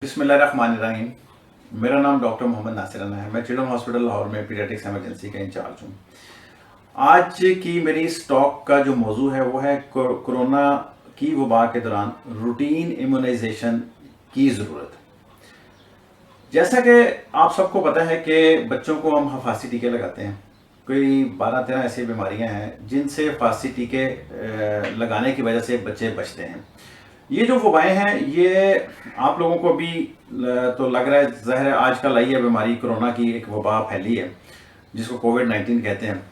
बिस्मिल्लाहिर्रहमानिर्रहीम। मेरा नाम डॉक्टर मोहम्मद नासिराना है। मैं चिल्ड्रन हॉस्पिटल लाहौर में पीडियाट्रिक्स इमरजेंसी का इंचार्ज हूँ। आज की मेरी इस टॉक का जो मौजू है वो है कोरोना की वबा के दौरान रूटीन इम्यूनाइजेशन की ज़रूरत। जैसा कि आप सबको पता है कि बच्चों को हम हफासी टीके लगाते हैं। कोई 12-13 ऐसी बीमारियां हैं जिनसे हफासी टीके लगाने की वजह से बच्चे बचते हैं। ये जो वबाएं हैं ये आप लोगों को भी तो लग रहा है, ज़ाहिर है आजकल आई है बीमारी, कोरोना की एक वबा फैली है जिसको कोविड-19 कहते हैं।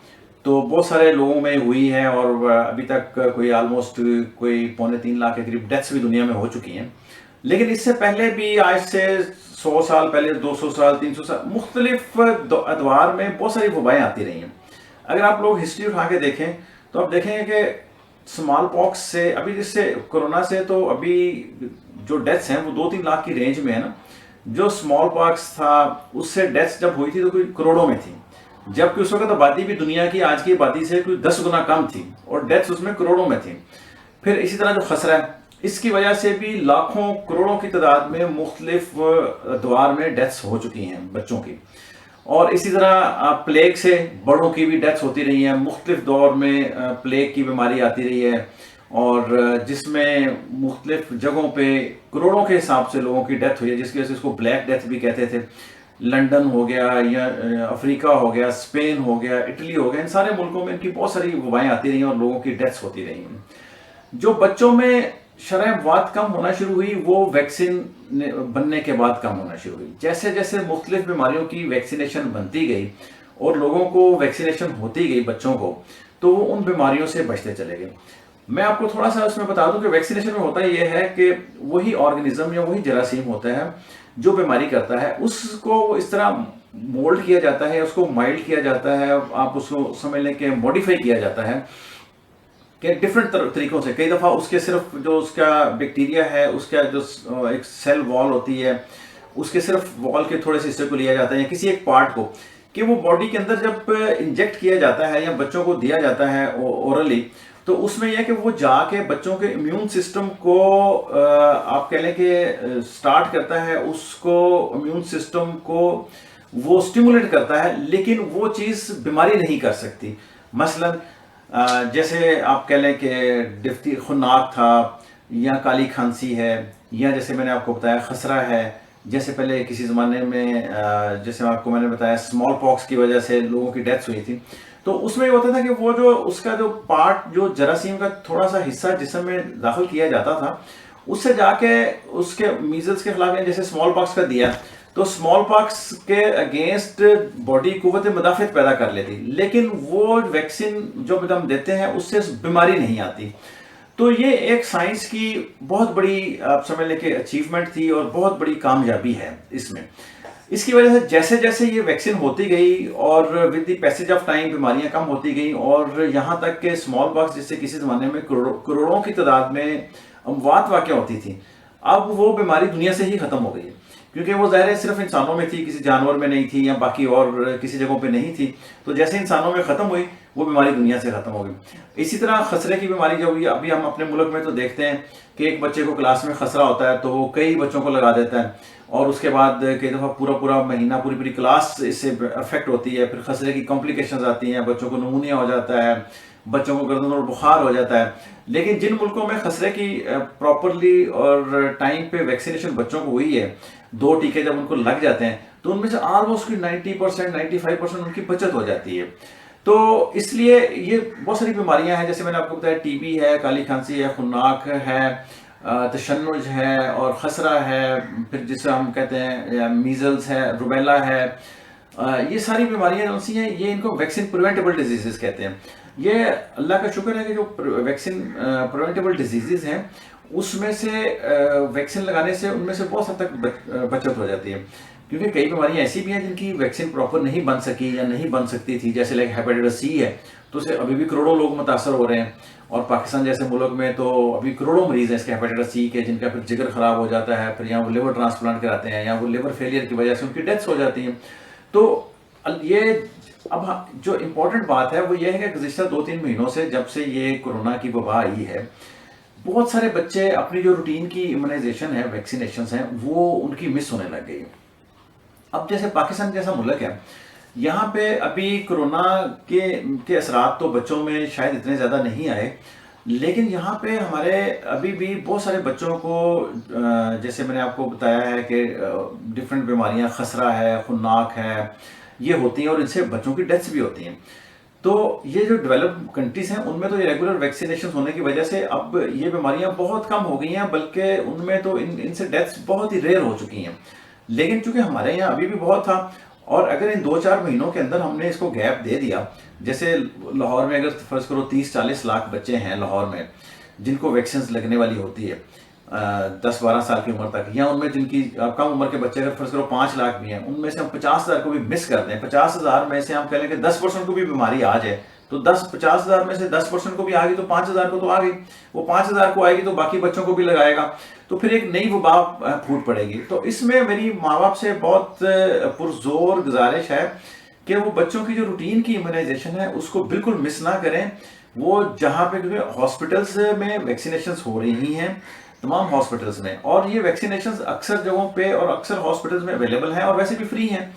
तो बहुत सारे लोगों में हुई है और अभी तक कोई ऑलमोस्ट कोई 2.25 लाख के करीब डेथ्स भी दुनिया में हो चुकी हैं। लेकिन इससे पहले भी आज से 100 साल पहले, 200 साल, 300 साल मुख्तलिफ अदवार में बहुत सारी वबाएं आती रही हैं। अगर आप लोग हिस्ट्री उठा के देखें तो आप देखेंगे कि स्मॉल पॉक्स से अभी, जिससे कोरोना से तो अभी जो डेथ्स हैं वो 2-3 लाख की रेंज में है ना। जो स्मॉल पॉक्स था उससे डेथ्स जब हुई थी तो कोई करोड़ों में थी, जबकि उस वक्त आबादी भी दुनिया की आज की आबादी से कोई 10 गुना कम थी और डेथ्स उसमें करोड़ों में थी। फिर इसी तरह जो खसरा है, इसकी वजह से भी लाखों करोड़ों की तादाद में मुख्तलिफ द्वार में डेथ्स हो चुकी हैं बच्चों की। और इसी तरह प्लेग से बड़ों की भी डेथ्स होती रही हैं। मुख्तलिफ दौर में प्लेग की बीमारी आती रही है और जिसमें मुख्तलिफ जगहों पे करोड़ों के हिसाब से लोगों की डेथ हुई है, जिसकी वजह से उसको ब्लैक डेथ भी कहते थे। लंदन हो गया या अफ्रीका हो गया, स्पेन हो गया, इटली हो गया, इन सारे मुल्कों में इनकी बहुत सारी वबाएं आती रही और लोगों की डेथ्स होती रही हैं। जो बच्चों में शरह वात कम होना शुरू हुई वो वैक्सीन बनने के बाद कम होना शुरू हुई। जैसे जैसे मुख्तलिफ बीमारियों की वैक्सीनेशन बनती गई और लोगों को वैक्सीनेशन होती गई बच्चों को, तो वो उन बीमारियों से बचते चले गए। मैं आपको थोड़ा सा उसमें बता दूं कि वैक्सीनेशन में होता यह है कि वही ऑर्गेनिज्म या वही जरासीम होता है जो बीमारी करता है, उसको इस तरह मोल्ड किया जाता है, उसको माइल्ड किया जाता है, आप उसको समझ लें कि मॉडिफाई किया जाता है कि डिफरेंट तरीकों से। कई दफ़ा उसके सिर्फ जो उसका बैक्टीरिया है, उसका जो एक सेल वॉल होती है, उसके सिर्फ वॉल के थोड़े से हिस्से को लिया जाता है या किसी एक पार्ट को, कि वो बॉडी के अंदर जब इंजेक्ट किया जाता है या बच्चों को दिया जाता है ओरली, तो उसमें यह कि वो जाके बच्चों के इम्यून सिस्टम को आप कह लें कि स्टार्ट करता है, उसको इम्यून सिस्टम को वो स्टिमुलेट करता है, लेकिन वो चीज़ बीमारी नहीं कर सकती। मसलन जैसे आप कह लें कि डिफ्थी खुन्नाक था या काली खांसी है, या जैसे मैंने आपको बताया खसरा है, जैसे पहले किसी ज़माने में जैसे आपको मैंने बताया स्मॉल पॉक्स की वजह से लोगों की डेथ्स हुई थी। तो उसमें ये होता था कि वो जो उसका जो पार्ट, जो जरासीम का थोड़ा सा हिस्सा जिसम में दाखिल किया जाता था, उससे जाके उसके मीजल्स के खिलाफ, जैसे स्मॉल पॉक्स का दिया तो स्मॉल पॉक्स के अगेंस्ट बॉडी कुव्वत मुदाफ़त पैदा कर लेती, लेकिन वो वैक्सीन जो हम देते हैं उससे बीमारी नहीं आती। तो ये एक साइंस की बहुत बड़ी आप समझ लें कि अचीवमेंट थी और बहुत बड़ी कामयाबी है इसमें। इसकी वजह से जैसे जैसे ये वैक्सीन होती गई और with the passage of time बीमारियां कम होती गई और यहाँ तक के स्मॉल पॉक्स जिससे किसी ज़माने में करोड़ों की तादाद में अमवात वाक़या होती थी, अब वो बीमारी दुनिया से ही ख़त्म हो गई है। क्योंकि वो ज़ाहिर है सिर्फ इंसानों में थी, किसी जानवर में नहीं थी या बाकी और किसी जगहों पे नहीं थी। तो जैसे इंसानों में ख़त्म हुई वो बीमारी दुनिया से ख़त्म हो गई। इसी तरह खसरे की बीमारी जो हुई, अभी हम अपने मुल्क में तो देखते हैं कि एक बच्चे को क्लास में खसरा होता है तो वो कई बच्चों को लगा देता है और उसके बाद कई दफ़ा पूरा पूरा महीना, पूरी पूरी क्लास इससे अफेक्ट होती है। फिर खसरे की कॉम्प्लिकेशंस आती हैं, बच्चों को नमूनिया हो जाता है, बच्चों को गर्दन और बुखार हो जाता है। लेकिन जिन मुल्कों में खसरे की प्रॉपरली और टाइम पे वैक्सीनेशन बच्चों को हुई है, 2 टीके जब उनको लग जाते हैं तो उनमें से ऑलमोस्ट 90%, 95% उनकी बचत हो जाती है। तो इसलिए ये बहुत सारी बीमारियां हैं, जैसे मैंने आपको बताया टीबी है, काली खांसी है, खुन्नाक है, तशन्नुज है और खसरा है, फिर जिसे हम कहते हैं मीजल्स है, रुबेला है। ये सारी बीमारियां ऐसी हैं, ये इनको वैक्सीन प्रिवेंटेबल डिजीजेस कहते हैं। ये अल्लाह का शुक्र है कि जो वैक्सीन प्रिवेंटेबल डिजीजेस हैं उसमें से वैक्सीन लगाने से उनमें से बहुत हद तक बचत हो जाती है। क्योंकि कई बीमारियां ऐसी भी हैं जिनकी वैक्सीन प्रॉपर नहीं बन सकी या नहीं बन सकती थी, जैसे लाइक हेपेटाइटिस सी है, तो उससे अभी भी करोड़ों लोग मुतासर हो रहे हैं। और पाकिस्तान जैसे मुल्क में तो अभी करोड़ों मरीज हैं इसके हेपेटाइटिस सी के, जिनका फिर जिगर खराब हो जाता है, फिर यहाँ वो लिवर ट्रांसप्लांट कराते हैं या वो लिवर फेलियर की वजह से उनकी डेथ्स हो जाती हैं। तो ये अब जो इम्पोर्टेंट बात है वो ये है कि गुज़िश्ता 2-3 महीनों से, जब से ये कोरोना की वबा आई है, बहुत सारे बच्चे अपनी जो रूटीन की इम्यूनाइजेशन है, वैक्सीनेशन है, वो उनकी मिस होने लग गई है। अब जैसे पाकिस्तान जैसा मुल्क है, यहाँ पे अभी कोरोना के असरात तो बच्चों में शायद इतने ज़्यादा नहीं आए, लेकिन यहाँ पे हमारे अभी भी बहुत सारे बच्चों को जैसे मैंने आपको बताया है कि डिफरेंट बीमारियाँ, खसरा है, खुन्नाक है, ये होती हैं और इनसे बच्चों की डेथ्स भी होती हैं। तो ये जो डेवलप्ड कंट्रीज हैं उनमें तो ये रेगुलर वैक्सीनेशन होने की वजह से अब ये बीमारियां बहुत कम हो गई हैं, बल्कि उनमें तो इनसे डेथ्स बहुत ही रेयर हो चुकी हैं। लेकिन चूंकि हमारे यहाँ अभी भी बहुत था, और अगर इन 2-4 महीनों के अंदर हमने इसको गैप दे दिया, जैसे लाहौर में अगर फर्ज करो 30-40 लाख बच्चे हैं लाहौर में जिनको वैक्सीन लगने वाली होती है 10-12 साल की उम्र तक, या उनमें जिनकी कम उम्र के बच्चे अगर फर्ज करो 5 लाख भी हैं, उनमें से हम 50,000 को भी मिस कर दें, 50,000 में से हम कह लें कि 10% को भी बीमारी आ जाए, तो 50,000 में से 10% को भी आ गई तो 5,000 को तो आ गई, वो 5,000 को आएगी तो बाकी बच्चों को भी लगाएगा, तो फिर एक नई वबा फूट पड़ेगी। तो इसमें मेरी माँ बाप से बहुत पुरजोर गुजारिश है कि वो बच्चों की जो रूटीन की इम्यूनाइजेशन है उसको बिल्कुल मिस ना करें। वो जहाँ पे हॉस्पिटल्स में वैक्सीनेशन हो रही हैं, तमाम हॉस्पिटल्स में, और ये वैक्सीनेशन अक्सर जगहों पे और अक्सर हॉस्पिटल्स में अवेलेबल है और वैसे भी फ्री हैं।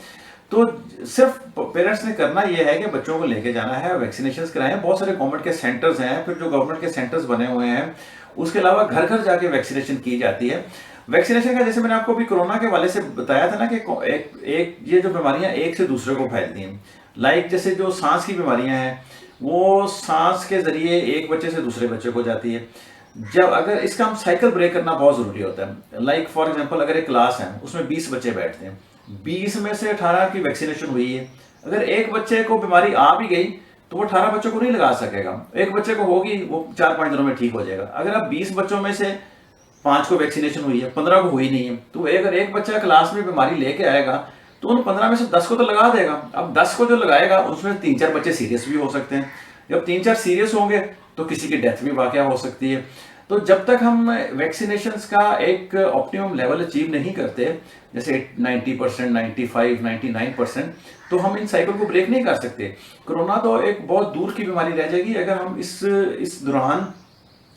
तो सिर्फ पेरेंट्स ने करना यह है कि बच्चों को लेके जाना है, वैक्सीनेशन कराएं। बहुत सारे गवर्नमेंट के सेंटर्स हैं, फिर जो गवर्नमेंट के सेंटर्स बने हुए हैं उसके अलावा घर घर जाके वैक्सीनेशन की जाती है। वैक्सीनेशन का जैसे मैंने आपको अभी कोरोना के वाले से बताया था ना कि एक ये जो बीमारियां एक से दूसरे को फैलती हैं, लाइक जैसे जो सांस की बीमारियां हैं वो सांस के जरिए एक बच्चे से दूसरे बच्चे को जाती है। जब अगर इसका हम साइकिल ब्रेक करना बहुत जरूरी होता है। लाइक फॉर एग्जांपल अगर एक क्लास है उसमें 20 बच्चे बैठते हैं, 20 में से 18 की वैक्सीनेशन हुई है, अगर एक बच्चे को बीमारी आ भी गई तो वो 18 बच्चों को नहीं लगा सकेगा, एक बच्चे को होगी वो 4-5 दिनों में ठीक हो जाएगा। अगर अब 20 बच्चों में से 5 को वैक्सीनेशन हुई है, 15 को हुई नहीं है, तो अगर एक बच्चा क्लास में बीमारी लेके आएगा तो उन 15 में से 10 को तो लगा देगा। अब 10 को जो लगाएगा उसमें 3-4 बच्चे सीरियस भी हो सकते हैं, जब 3-4 सीरियस होंगे तो किसी की डेथ भी वाकया हो सकती है। तो जब तक हम वैक्सीनेशंस का एक ऑप्टिमम लेवल अचीव नहीं करते, जैसे 90%, 95%, 99%, तो हम इन साइकिल को ब्रेक नहीं कर सकते। कोरोना तो एक बहुत दूर की बीमारी रह जाएगी अगर हम इस दौरान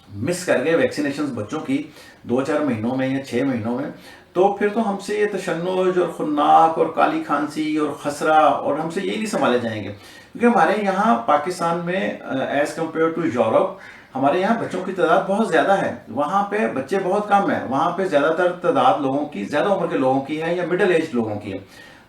मिस कर गए वैक्सीनेशन बच्चों की 2-4 महीनों में या 6 महीनों में, तो फिर तो हमसे ये तशन्नुज और खुन्नाक और काली खांसी और खसरा और हमसे यही नहीं संभाले जाएंगे। क्योंकि हमारे यहाँ पाकिस्तान में एज कम्पेयर टू यूरोप हमारे यहाँ बच्चों की तादाद बहुत ज़्यादा है, वहाँ पे बच्चे बहुत कम है, वहाँ पे ज़्यादातर तादाद लोगों की ज़्यादा उम्र के लोगों की है या मिडिल एज लोगों की है।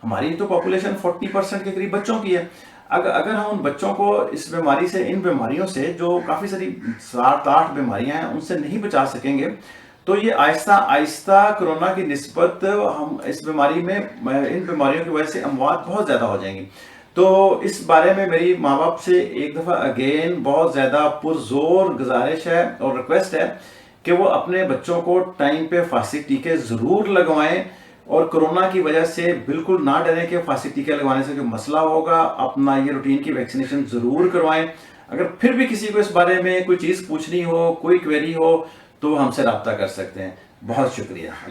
हमारी तो पॉपुलेशन 40% के करीब बच्चों की है। अगर हम उन बच्चों को इस बीमारी से, इन बीमारियों से जो काफ़ी सारी 7-8 बीमारियां हैं उनसे नहीं बचा सकेंगे, तो ये आहिस्ता आहिस्ता कोरोना की निस्बत हम इस बीमारी में, इन बीमारियों की वजह से अमवात बहुत ज़्यादा हो जाएंगी। तो इस बारे में मेरी माँ बाप से एक दफ़ा अगेन बहुत ज़्यादा पुरजोर गुजारिश है और रिक्वेस्ट है कि वो अपने बच्चों को टाइम पे फांसी टीके ज़रूर लगवाएं, और कोरोना की वजह से बिल्कुल ना डरें कि फांसी टीके लगवाने से कोई मसला होगा। अपना ये रूटीन की वैक्सीनेशन ज़रूर करवाएं। अगर फिर भी किसी को इस बारे में कोई चीज़ पूछनी हो, कोई क्वेरी हो, तो हमसे रब्ता कर सकते हैं। बहुत शुक्रिया।